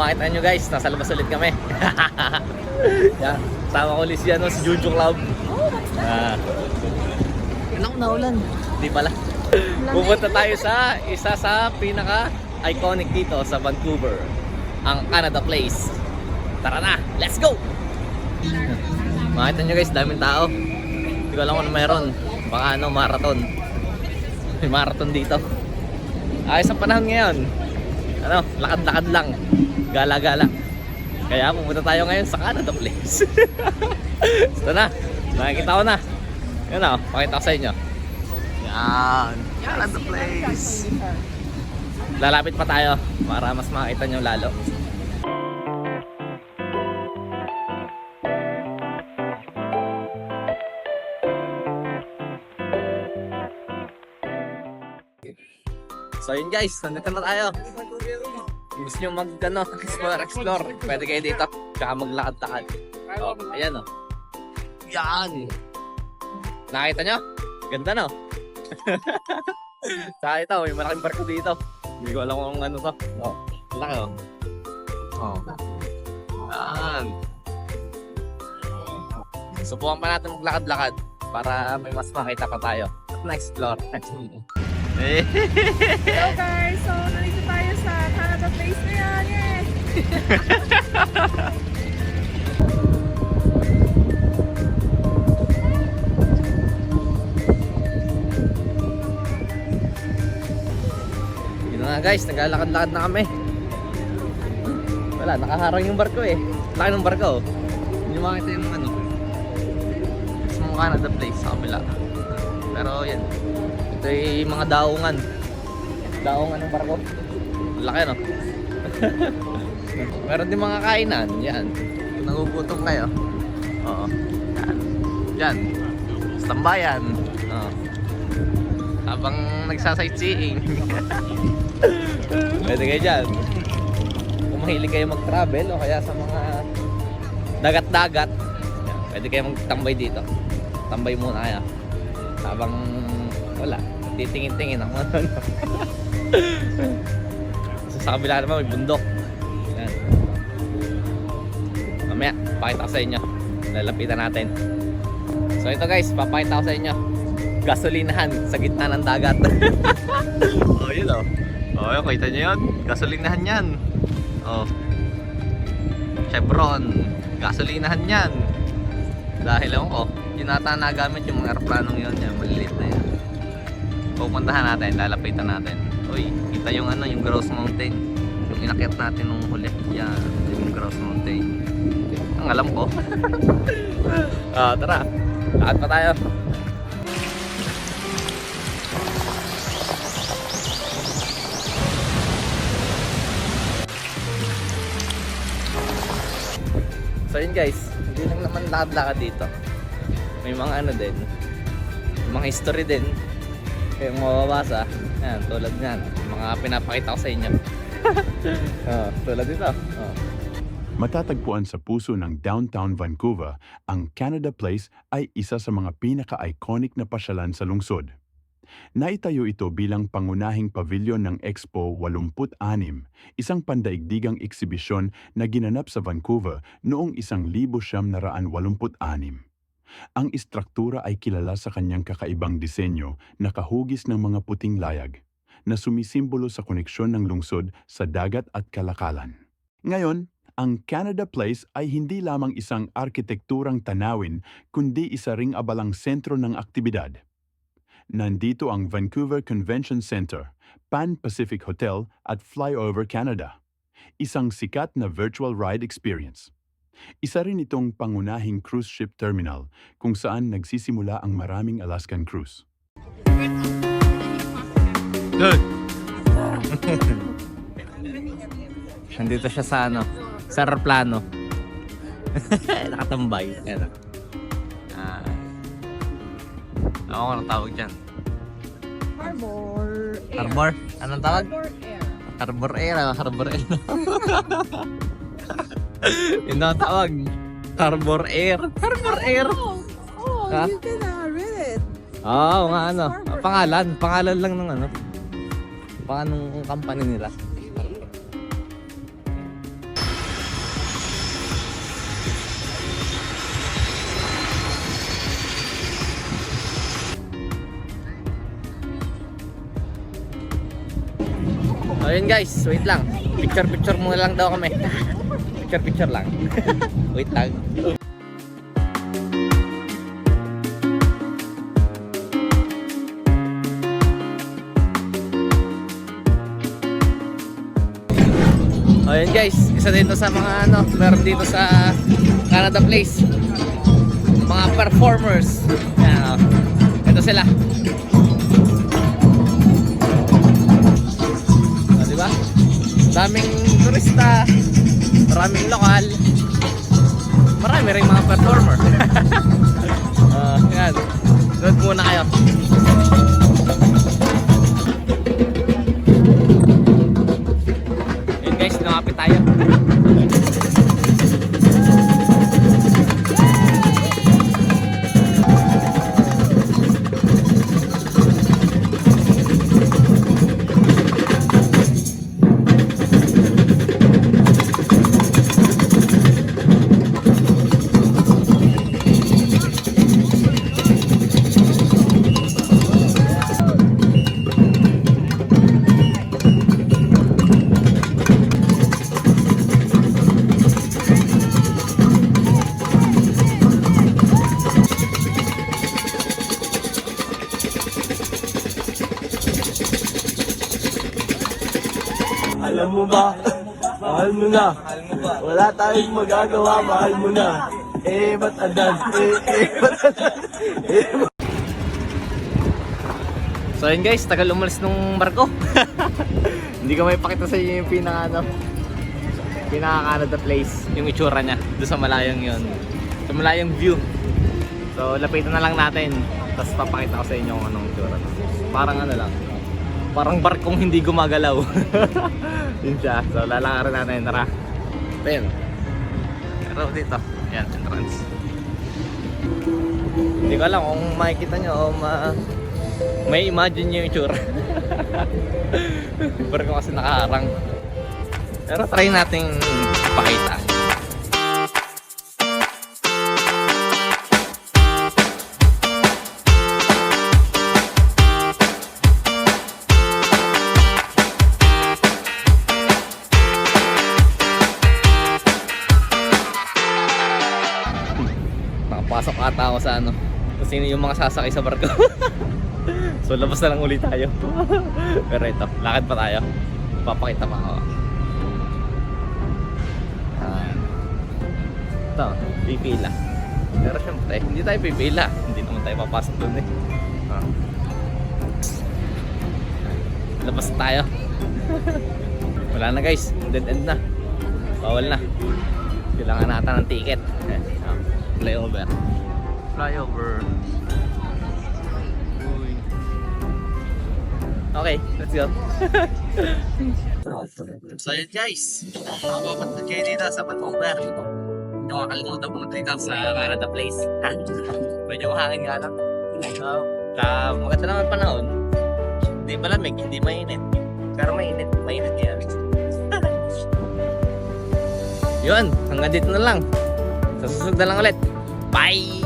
makita nyo guys, nasa labas ulit kami. Yan, sama ko ulit si Juju Club. Anak, naulan. Hindi pala. Pupunta tayo sa isa sa pinaka-iconic dito sa Vancouver, ang Canada Place. Tara na, let's go! Makita nyo guys, daming tao. Hindi ko alam kung ano meron. Baka marathon. May marathon dito. Ayos ang panahon ngayon. Lakad-lakad lang. Gala-gala. Kaya pupunta tayo ngayon sa Canada Place. Ito na, nakikita ko na. Yan pakita ko sa inyo. Yan, Canada Place. Lalapit pa tayo para mas makita nyo lalo. So yun guys, nandito na tayo. Gusto nyo explore, pwede kayo dito. Tsaka maglakad-lakad. Ayan Yan. Nakita nyo? Ganda Tsaka ito, may malaking barko dito. Hindi ko alam kung ano to. Laki Yan. Subukan pa natin maglakad-lakad para may mas makita pa tayo. At na-explore. Hello guys! So, nandito tayo sa Canada Place na yan! Yes! Yun na guys, naglalakad-lakad na kami. Wala, nakaharang yung barko Laki ng barko Hindi makita yung sa Canada Place sa kabila. Pero yan, ito yung mga daungan ng barko. Laki Meron din mga kainan. Yan, kung nagugutom kayo. Yan, tambayan. Habang nagsasightseeing. Pwede kayo dyan. Kung mahilig kayo mag-travel o kaya sa mga dagat-dagat, pwede kayo magtambay dito. Tambay muna kayo habang wala, titingin-tingin ako sa kabila naman may bundok. Yan. Mamaya, pakita ko sa inyo. Lalapitan natin. So ito guys, papakita ko sa inyo. Gasolinahan sa gitna ng dagat. Yun yun, kita nyo yun. Gasolinahan yan. Chevron. Gasolinahan yan. Dahil ko, yun ata nagamit yung mga aeroplanong yun. Maliliit na yan. Pupuntahan natin, lalapitan natin. Uy, kita yung yung Grouse Mountain. Yung inakyat natin nung huli. Yan, yung Grouse Mountain. Ang alam ko. Tara, lakad pa tayo. So yun guys, hindi lang naman lakad-lakad dito. May mga din, mga history din. Kayong mababasa. Yan, tulad nyan. Mga pinapakita ko sa inyo. Tulad dito. Matatagpuan sa puso ng downtown Vancouver, ang Canada Place ay isa sa mga pinaka-iconic na pasyalan sa lungsod. Naitayo ito bilang pangunahing pavilion ng Expo 86, isang pandaigdigang eksibisyon na ginanap sa Vancouver noong 1986. Ang istruktura ay kilala sa kanyang kakaibang disenyo na kahugis ng mga puting layag, na sumisimbolo sa koneksyon ng lungsod sa dagat at kalakalan. Ngayon, ang Canada Place ay hindi lamang isang arkitekturang tanawin, kundi isa ring abalang sentro ng aktibidad. Nandito ang Vancouver Convention Center, Pan Pacific Hotel at Flyover Canada, isang sikat na virtual ride experience. Isa rin itong pangunahing cruise ship terminal kung saan nagsisimula ang maraming Alaskan cruise. Good! Nandito siya sa sa aeroplano. Nakatambay. Ayan. Ako anong tawag dyan? Harbor Air. Harbor? Anong tawag? Harbor Air. Harbor Air. Yun ang tawag. Harbor Air. Harbor Air. Ha? You can read it. Oo, nga Pangalan lang ng pangalan ng company nila. Ayun guys, wait lang. Picture muna lang daw kami. Picture lang. Wait lang. Ayun guys, isa dito sa mga meron dito sa Canada Place. Mga performers. Yan, ito sila. Diba? Daming turista, maraming lokal, marami rin mga performer. Yan. Doon muna kayo. Yun guys, lumapit tayo. Alam mo ba? Mahal mo na. Wala tayong magagawa, mahal mo na. Ba't adan? Ba't adan? So yun guys, tagal umalis nung barko. Hindi ko may pakita sa inyo yung pinaka Canada Place, yung itsura niya doon sa malayong yun, sa malayong view. So lapitan na lang natin, tapos papakita ko sa inyo kung anong itsura. Parang lang, parang barkong hindi gumagalaw. Yun siya. So lalakarin natin, tara. Ayun, pero dito, yan, entrance. Hindi ko alam kung makikita nyo o may imagine nyo yung itsura. Barko kasi nakaharang. Pero try nating ipakita. Nakapasok ata ako sa kung sino yung mga sasakay sa barko. So labas na lang ulit tayo. Pero ito, lakad pa tayo. Papakita pa ako. Ito, pipila. Pero syempre, hindi tayo pipila. Hindi naman tayo papasok dun eh. Labas na tayo. Wala na guys, dead end na. Bawal na. Kailangan natin ng ticket. Flyover. Okay, let's go. So yun guys, mapapunta kayo dito sa Vancouver. Hindi ko makalimutan pumunta dito sa Canada Place. Medyo mahangin nga lang. Maganda naman panahon. Hindi malamig, hindi mainit. Pero mainit kaya. Yun, hanggang dito na lang. Sa susunod na lang ulit. Bye!